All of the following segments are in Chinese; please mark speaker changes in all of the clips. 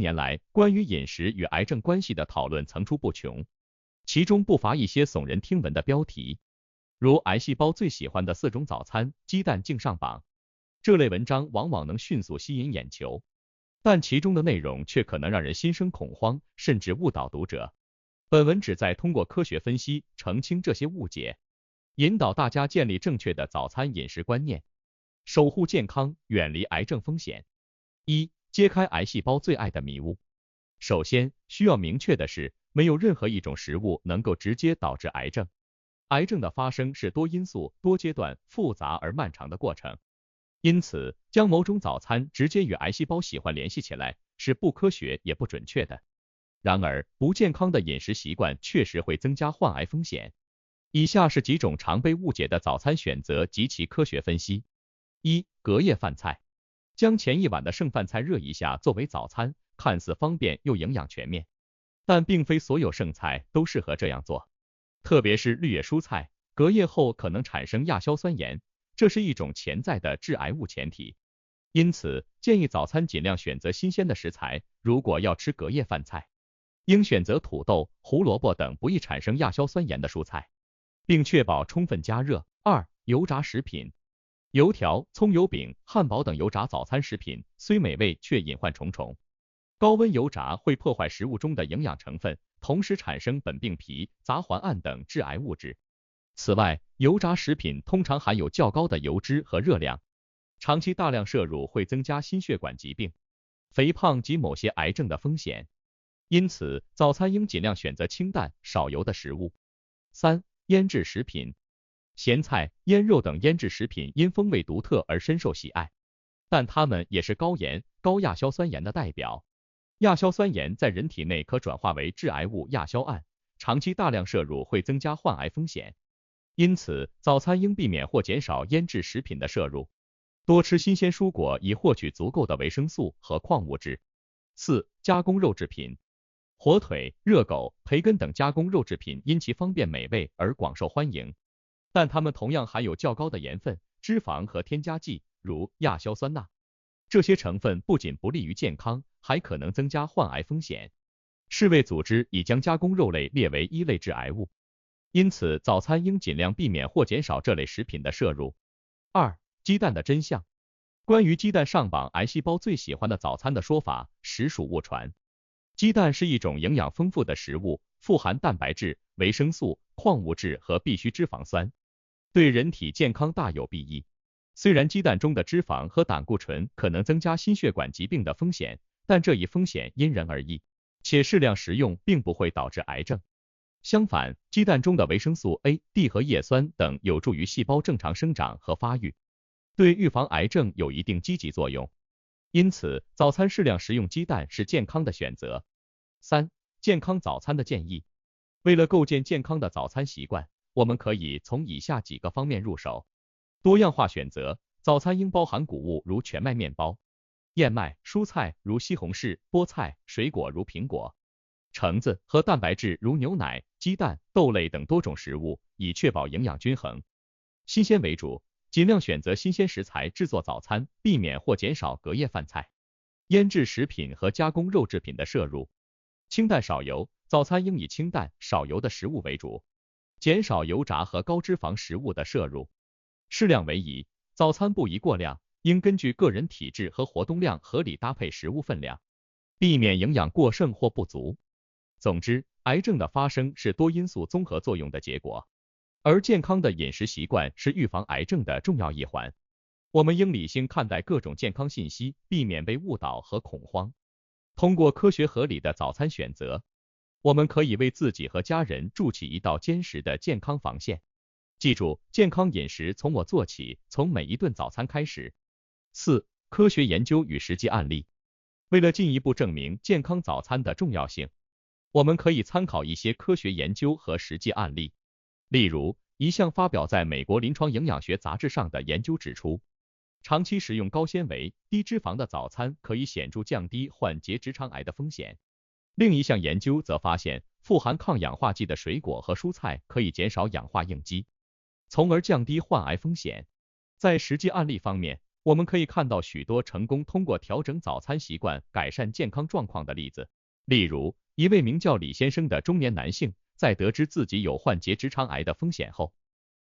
Speaker 1: 年来，关于饮食与癌症关系的讨论层出不穷，其中不乏一些耸人听闻的标题，如癌细胞最喜欢的4种早餐，鸡蛋竟上榜。这类文章往往能迅速吸引眼球，但其中的内容却可能让人心生恐慌，甚至误导读者。本文旨在通过科学分析澄清这些误解，引导大家建立正确的早餐饮食观念，守护健康，远离癌症风险。1、揭开癌细胞最爱的迷雾。首先，需要明确的是，没有任何一种食物能够直接导致癌症。癌症的发生是多因素、多阶段、复杂而漫长的过程。因此，将某种早餐直接与癌细胞喜欢联系起来，是不科学也不准确的。然而，不健康的饮食习惯确实会增加患癌风险。以下是几种常被误解的早餐选择及其科学分析。1、隔夜饭菜。将前一晚的剩饭菜热一下作为早餐，看似方便又营养全面，但并非所有剩菜都适合这样做。特别是绿叶蔬菜，隔夜后可能产生亚硝酸盐，这是一种潜在的致癌物前提。因此，建议早餐尽量选择新鲜的食材，如果要吃隔夜饭菜，应选择土豆、胡萝卜等不易产生亚硝酸盐的蔬菜，并确保充分加热。2、油炸食品。油条、葱油饼、汉堡等油炸早餐食品虽美味，却隐患重重。高温油炸会破坏食物中的营养成分，同时产生苯并芘、杂环胺等致癌物质。此外，油炸食品通常含有较高的油脂和热量，长期大量摄入会增加心血管疾病、肥胖及某些癌症的风险。因此，早餐应尽量选择清淡、少油的食物。3、腌制食品。咸菜、腌肉等腌制食品因风味独特而深受喜爱，但它们也是高盐、高亚硝酸盐的代表。亚硝酸盐在人体内可转化为致癌物亚硝胺，长期大量摄入会增加患癌风险。因此，早餐应避免或减少腌制食品的摄入，多吃新鲜蔬果以获取足够的维生素和矿物质。4、加工肉制品。火腿、热狗、培根等加工肉制品因其方便美味而广受欢迎，但它们同样含有较高的盐分、脂肪和添加剂，如亚硝酸钠。这些成分不仅不利于健康，还可能增加患癌风险。世卫组织已将加工肉类列为1类致癌物，因此早餐应尽量避免或减少这类食品的摄入。2、鸡蛋的真相。关于鸡蛋上榜癌细胞最喜欢的早餐的说法，实属误传。鸡蛋是一种营养丰富的食物，富含蛋白质、维生素、矿物质和必需脂肪酸，对人体健康大有裨益。虽然鸡蛋中的脂肪和胆固醇可能增加心血管疾病的风险，但这一风险因人而异，且适量食用并不会导致癌症。相反，鸡蛋中的维生素 A、D 和叶酸等有助于细胞正常生长和发育，对预防癌症有一定积极作用。因此，早餐适量食用鸡蛋是健康的选择。3、健康早餐的建议。为了构建健康的早餐习惯，我们可以从以下几个方面入手。多样化选择，早餐应包含谷物如全麦面包、燕麦、蔬菜如西红柿、菠菜、水果如苹果、橙子和蛋白质如牛奶、鸡蛋、豆类等多种食物，以确保营养均衡。新鲜为主，尽量选择新鲜食材制作早餐，避免或减少隔夜饭菜、腌制食品和加工肉制品的摄入。清淡少油，早餐应以清淡、少油的食物为主，减少油炸和高脂肪食物的摄入。适量为宜，早餐不宜过量，应根据个人体质和活动量合理搭配食物分量，避免营养过剩或不足。总之，癌症的发生是多因素综合作用的结果，而健康的饮食习惯是预防癌症的重要一环。我们应理性看待各种健康信息，避免被误导和恐慌。通过科学合理的早餐选择，我们可以为自己和家人筑起一道坚实的健康防线。记住，健康饮食从我做起，从每一顿早餐开始。4、科学研究与实际案例。为了进一步证明健康早餐的重要性，我们可以参考一些科学研究和实际案例。例如，一项发表在美国临床营养学杂志上的研究指出，长期食用高纤维、低脂肪的早餐可以显著降低患结直肠癌的风险。另一项研究则发现，富含抗氧化剂的水果和蔬菜可以减少氧化应激，从而降低患癌风险。在实际案例方面，我们可以看到许多成功通过调整早餐习惯改善健康状况的例子。例如，一位名叫李先生的中年男性，在得知自己有患结直肠癌的风险后，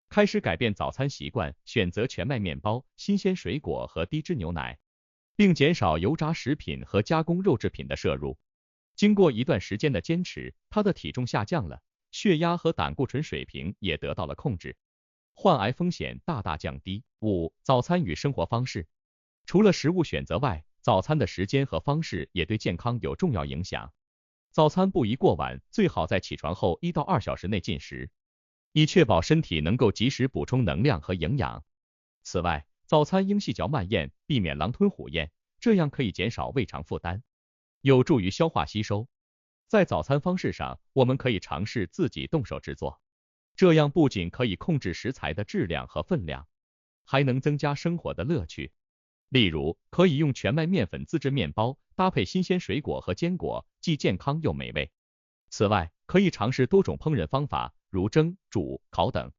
Speaker 1: 开始改变早餐习惯，选择全麦面包、新鲜水果和低脂牛奶，并减少油炸食品和加工肉制品的摄入。经过一段时间的坚持，他的体重下降了，血压和胆固醇水平也得到了控制，患癌风险大大降低。5. 早餐与生活方式。除了食物选择外，早餐的时间和方式也对健康有重要影响。早餐不宜过晚，最好在起床后1到2小时内进食，以确保身体能够及时补充能量和营养。此外，早餐应细嚼慢咽，避免狼吞虎咽，这样可以减少胃肠负担，有助于消化吸收。在早餐方式上，我们可以尝试自己动手制作，这样不仅可以控制食材的质量和分量，还能增加生活的乐趣。例如，可以用全麦面粉自制面包，搭配新鲜水果和坚果，既健康又美味。此外，可以尝试多种烹饪方法，如蒸、煮、烤等，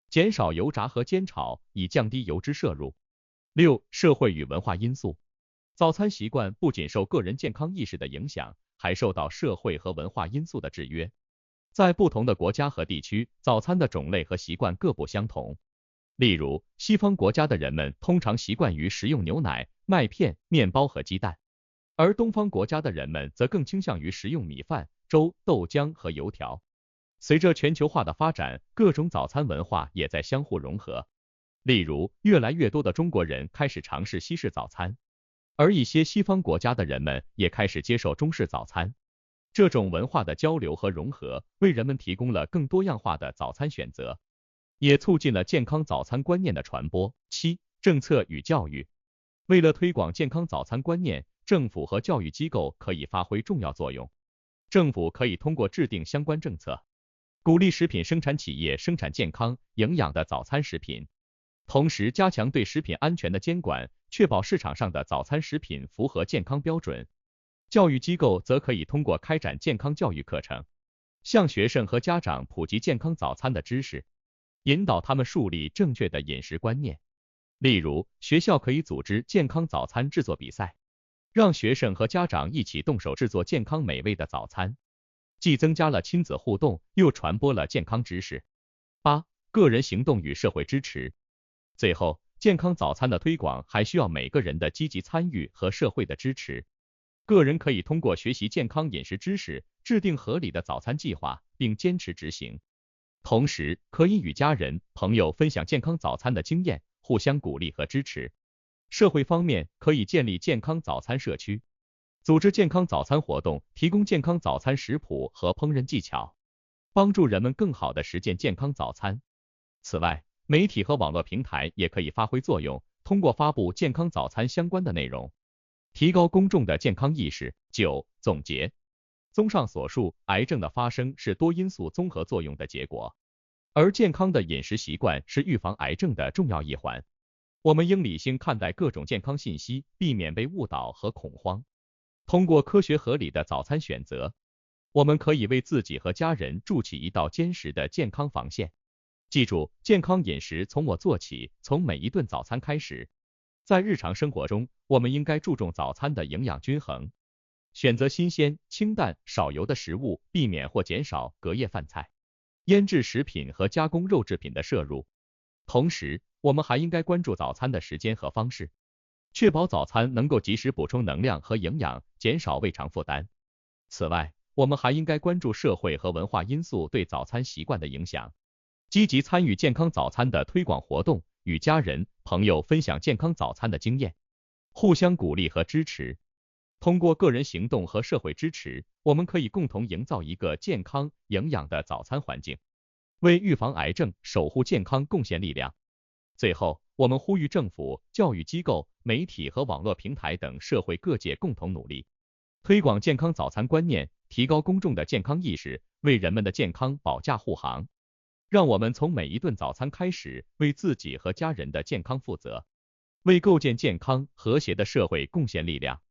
Speaker 1: 减少油炸和煎炒，以降低油脂摄入。6. 社会与文化因素。早餐习惯不仅受个人健康意识的影响，还受到社会和文化因素的制约。在不同的国家和地区，早餐的种类和习惯各不相同。例如，西方国家的人们通常习惯于食用牛奶、麦片、面包和鸡蛋，而东方国家的人们则更倾向于食用米饭、粥、豆浆和油条。随着全球化的发展，各种早餐文化也在相互融合。例如，越来越多的中国人开始尝试西式早餐，而一些西方国家的人们也开始接受中式早餐。这种文化的交流和融合，为人们提供了更多样化的早餐选择，也促进了健康早餐观念的传播。7. 政策与教育。为了推广健康早餐观念，政府和教育机构可以发挥重要作用。政府可以通过制定相关政策，鼓励食品生产企业生产健康、营养的早餐食品，同时加强对食品安全的监管，确保市场上的早餐食品符合健康标准。教育机构则可以通过开展健康教育课程，向学生和家长普及健康早餐的知识，引导他们树立正确的饮食观念。例如，学校可以组织健康早餐制作比赛，让学生和家长一起动手制作健康美味的早餐，既增加了亲子互动，又传播了健康知识。8. 个人行动与社会支持。最后，健康早餐的推广还需要每个人的积极参与和社会的支持。个人可以通过学习健康饮食知识，制定合理的早餐计划，并坚持执行。同时，可以与家人、朋友分享健康早餐的经验，互相鼓励和支持。社会方面，可以建立健康早餐社区，组织健康早餐活动，提供健康早餐食谱和烹饪技巧，帮助人们更好地实践健康早餐。此外，媒体和网络平台也可以发挥作用，通过发布健康早餐相关的内容，提高公众的健康意识。9. 总结。综上所述，癌症的发生是多因素综合作用的结果，而健康的饮食习惯是预防癌症的重要一环。我们应理性看待各种健康信息，避免被误导和恐慌。通过科学合理的早餐选择，我们可以为自己和家人筑起一道坚实的健康防线。记住，健康饮食从我做起，从每一顿早餐开始。在日常生活中，我们应该注重早餐的营养均衡，选择新鲜、清淡、少油的食物，避免或减少隔夜饭菜、腌制食品和加工肉制品的摄入。同时，我们还应该关注早餐的时间和方式，确保早餐能够及时补充能量和营养，减少胃肠负担。此外，我们还应该关注社会和文化因素对早餐习惯的影响，积极参与健康早餐的推广活动，与家人、朋友分享健康早餐的经验，互相鼓励和支持。通过个人行动和社会支持，我们可以共同营造一个健康、营养的早餐环境，为预防癌症、守护健康贡献力量。最后，我们呼吁政府、教育机构、媒体和网络平台等社会各界共同努力，推广健康早餐观念，提高公众的健康意识，为人们的健康保驾护航。让我们从每一顿早餐开始，为自己和家人的健康负责，为构建健康和谐的社会贡献力量。